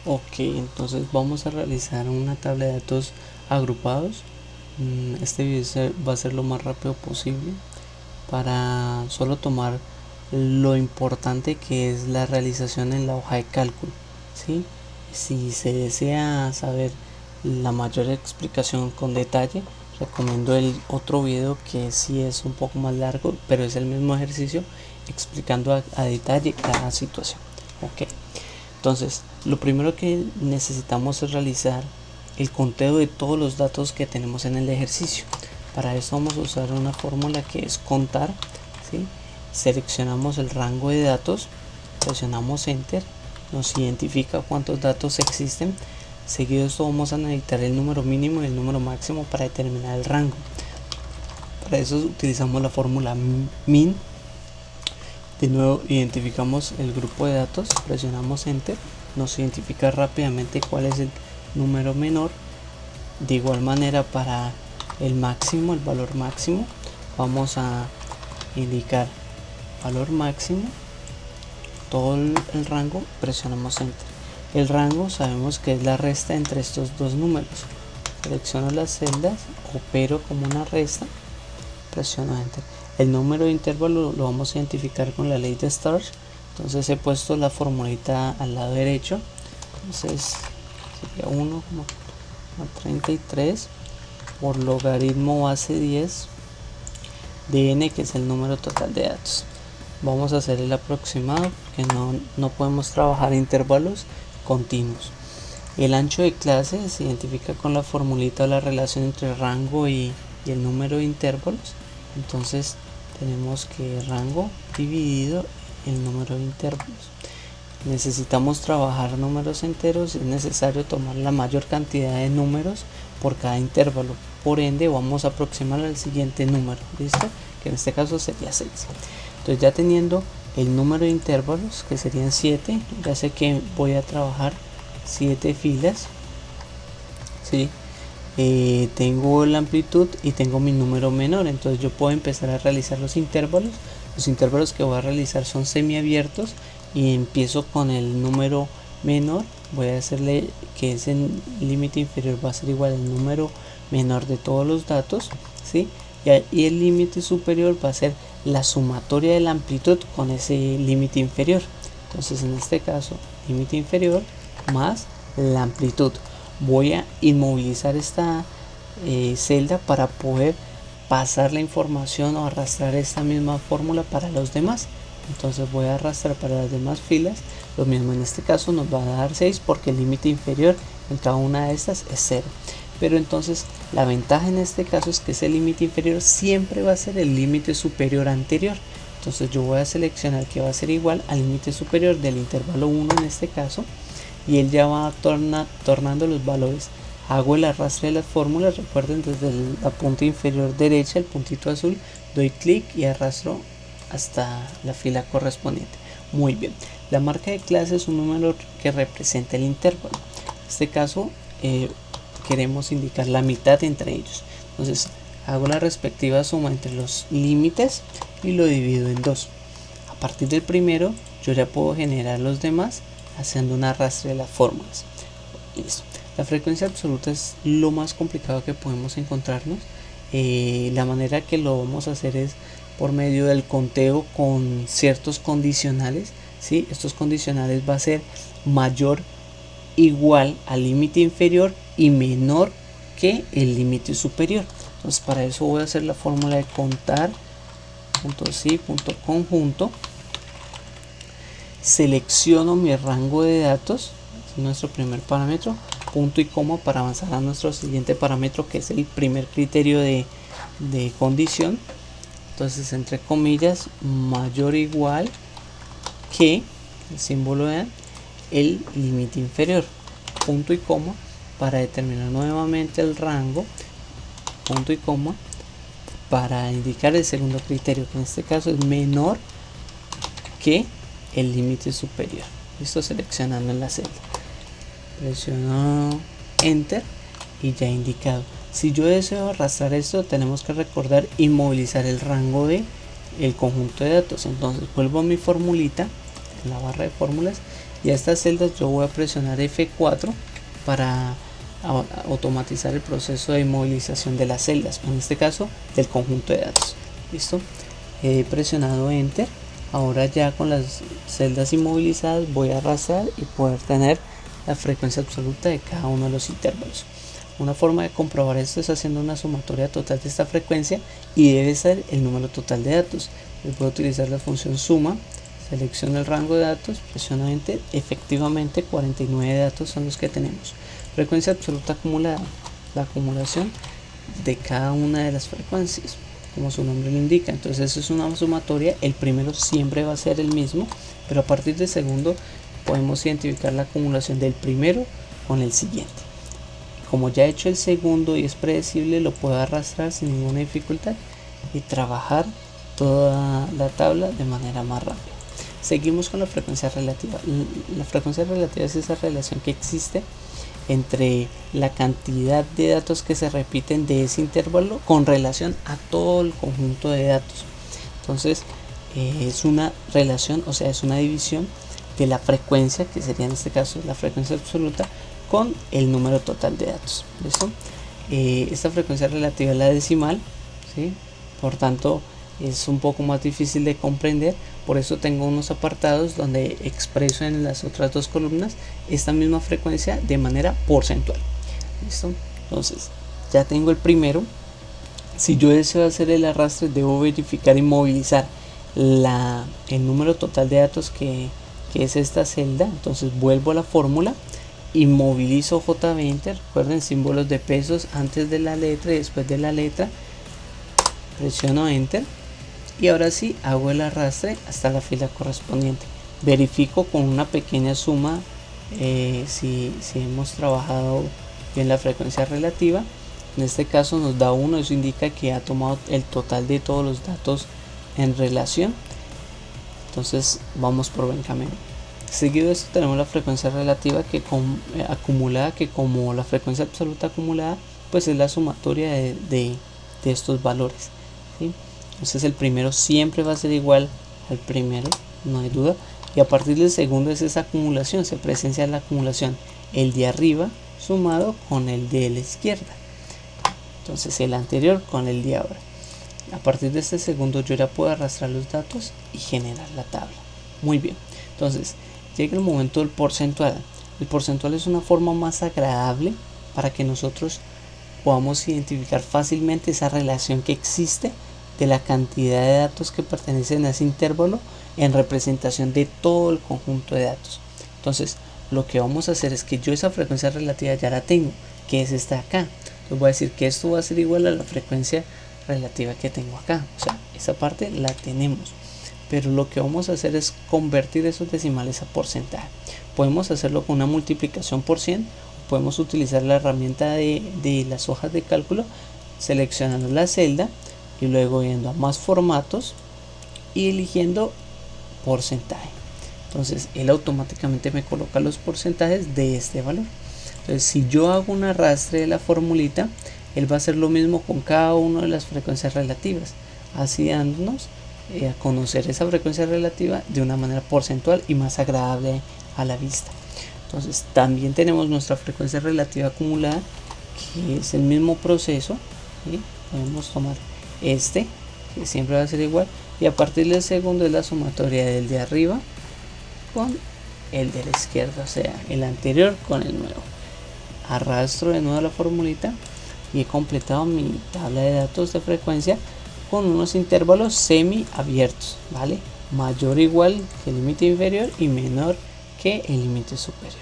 Ok, entonces vamos a realizar una tabla de datos agrupados. Este video va a ser lo más rápido posible para solo tomar lo importante que es la realización en la hoja de cálculo, ¿sí? Si se desea saber la mayor explicación con detalle, recomiendo el otro video que sí es un poco más largo, pero es el mismo ejercicio explicando a detalle cada situación. Ok, entonces lo primero que necesitamos es realizar el conteo de todos los datos que tenemos en el ejercicio. Para eso vamos a usar una fórmula que es contar, ¿sí? Seleccionamos el rango de datos, presionamos enter, nos identifica cuántos datos existen. Seguido de esto vamos a necesitar el número mínimo y el número máximo para determinar el rango. Para eso utilizamos la fórmula min. De nuevo identificamos el grupo de datos, presionamos enter, nos identifica rápidamente cuál es el número menor. De igual manera para el máximo, el valor máximo, vamos a indicar valor máximo, todo el rango, presionamos enter. El rango sabemos que es la resta entre estos dos números. Selecciono las celdas, opero como una resta, presiono enter. El número de intervalo lo vamos a identificar con la ley de Starch. Entonces he puesto la formulita al lado derecho. Entonces sería 1,33 por logaritmo base 10 de n, que es el número total de datos. Vamos a hacer el aproximado porque no podemos trabajar intervalos continuos. El ancho de clase se identifica con la formulita o la relación entre rango y el número de intervalos. Entonces tenemos que rango dividido el número de intervalos. Necesitamos trabajar números enteros, es necesario tomar la mayor cantidad de números por cada intervalo. Por ende vamos a aproximar al siguiente número, ¿listo? Que en este caso sería 6. Entonces ya teniendo el número de intervalos, que serían 7, ya sé que voy a trabajar 7 filas, ¿sí? Tengo la amplitud y tengo mi número menor, entonces yo puedo empezar a realizar los intervalos. Los intervalos que voy a realizar son semiabiertos y empiezo con el número menor. Voy a hacerle que ese límite inferior va a ser igual al número menor de todos los datos, ¿sí? Y el límite superior va a ser la sumatoria de la amplitud con ese límite inferior. Entonces en este caso límite inferior más la amplitud. Voy a inmovilizar esta celda para poder pasar la información o arrastrar esta misma fórmula para los demás. Entonces voy a arrastrar para las demás filas. Lo mismo en este caso nos va a dar 6 porque el límite inferior en cada una de estas es 0. Pero entonces la ventaja en este caso es que ese límite inferior siempre va a ser el límite superior anterior. Entonces yo voy a seleccionar que va a ser igual al límite superior del intervalo 1 en este caso, y él ya va tornando los valores. Hago el arrastre de las fórmulas, recuerden, desde la punta inferior derecha, el puntito azul, doy clic y arrastro hasta la fila correspondiente. Muy bien, la marca de clase es un número que representa el intervalo. En este caso queremos indicar la mitad entre ellos. Entonces hago la respectiva suma entre los límites y lo divido en 2. A partir del primero yo ya puedo generar los demás haciendo un arrastre de las fórmulas. Listo. La frecuencia absoluta es lo más complicado que podemos encontrarnos. La manera que lo vamos a hacer es por medio del conteo con ciertos condicionales, ¿sí? Estos condicionales va a ser mayor, igual al límite inferior y menor que el límite superior. Entonces para eso voy a hacer la fórmula de contar .si.conjunto. Selecciono mi rango de datos, nuestro primer parámetro, punto y coma para avanzar a nuestro siguiente parámetro, que es el primer criterio de condición. Entonces entre comillas, mayor o igual que el símbolo de el límite inferior, punto y coma para determinar nuevamente el rango, punto y coma para indicar el segundo criterio, que en este caso es menor que el límite superior. Listo, seleccionando en la celda, presiono enter y ya indicado. Si yo deseo arrastrar esto, tenemos que recordar inmovilizar el rango de el conjunto de datos. Entonces vuelvo a mi formulita en la barra de fórmulas, y a estas celdas yo voy a presionar F4 para automatizar el proceso de inmovilización de las celdas, en este caso del conjunto de datos. Listo, he presionado Enter. Ahora ya con las celdas inmovilizadas voy a arrastrar y poder tener la frecuencia absoluta de cada uno de los intervalos. Una forma de comprobar esto es haciendo una sumatoria total de esta frecuencia y debe ser el número total de datos. Voy a utilizar la función suma, selecciono el rango de datos, presiono Enter, efectivamente 49 datos son los que tenemos. Frecuencia absoluta acumulada, la acumulación de cada una de las frecuencias, como su nombre lo indica. Entonces eso es una sumatoria, el primero siempre va a ser el mismo, pero a partir del segundo podemos identificar la acumulación del primero con el siguiente. Como ya he hecho el segundo y es predecible, lo puedo arrastrar sin ninguna dificultad y trabajar toda la tabla de manera más rápida. Seguimos con la frecuencia relativa. La frecuencia relativa es esa relación que existe entre la cantidad de datos que se repiten de ese intervalo con relación a todo el conjunto de datos. Entonces es una relación, o sea, es una división de la frecuencia, que sería en este caso la frecuencia absoluta, con el número total de datos. ¿Listo? Esta frecuencia relativa es la decimal, ¿sí? Por tanto es un poco más difícil de comprender, por eso tengo unos apartados donde expreso en las otras dos columnas esta misma frecuencia de manera porcentual. ¿Listo? Entonces ya tengo el primero. Si yo deseo hacer el arrastre, debo verificar y movilizar el número total de datos que es esta celda. Entonces vuelvo a la fórmula y movilizo J20. Recuerden, símbolos de pesos antes de la letra y después de la letra. Presiono Enter y ahora sí hago el arrastre hasta la fila correspondiente. Verifico con una pequeña suma si hemos trabajado bien la frecuencia relativa. En este caso nos da 1, eso indica que ha tomado el total de todos los datos en relación. Entonces vamos por buen camino. Seguido de esto tenemos la frecuencia relativa acumulada, que como la frecuencia absoluta acumulada pues es la sumatoria de estos valores, ¿sí? Entonces el primero siempre va a ser igual al primero, no hay duda, y a partir del segundo es esa acumulación, se presencia la acumulación, el de arriba sumado con el de la izquierda, entonces el anterior con el de ahora. A partir de este segundo yo ya puedo arrastrar los datos y generar la tabla. Muy bien, entonces llega el momento del porcentual. El porcentual es una forma más agradable para que nosotros podamos identificar fácilmente esa relación que existe de la cantidad de datos que pertenecen a ese intervalo en representación de todo el conjunto de datos. Entonces lo que vamos a hacer es que yo esa frecuencia relativa ya la tengo, que es esta de acá. Entonces voy a decir que esto va a ser igual a la frecuencia relativa que tengo acá, o sea, esa parte la tenemos, pero lo que vamos a hacer es convertir esos decimales a porcentaje. Podemos hacerlo con una multiplicación por 100, podemos utilizar la herramienta de las hojas de cálculo, seleccionando la celda y luego yendo a más formatos y eligiendo porcentaje. Entonces él automáticamente me coloca los porcentajes de este valor. Entonces si yo hago un arrastre de la formulita, él va a hacer lo mismo con cada una de las frecuencias relativas, así dándonos a conocer esa frecuencia relativa de una manera porcentual y más agradable a la vista. Entonces también tenemos nuestra frecuencia relativa acumulada, que es el mismo proceso, ¿sí? Podemos tomar este, que siempre va a ser igual, y a partir del segundo es la sumatoria del de arriba con el de la izquierda, o sea, el anterior con el nuevo. Arrastro de nuevo la formulita y he completado mi tabla de datos de frecuencia con unos intervalos semi abiertos, ¿vale? Mayor o igual que el límite inferior y menor que el límite superior.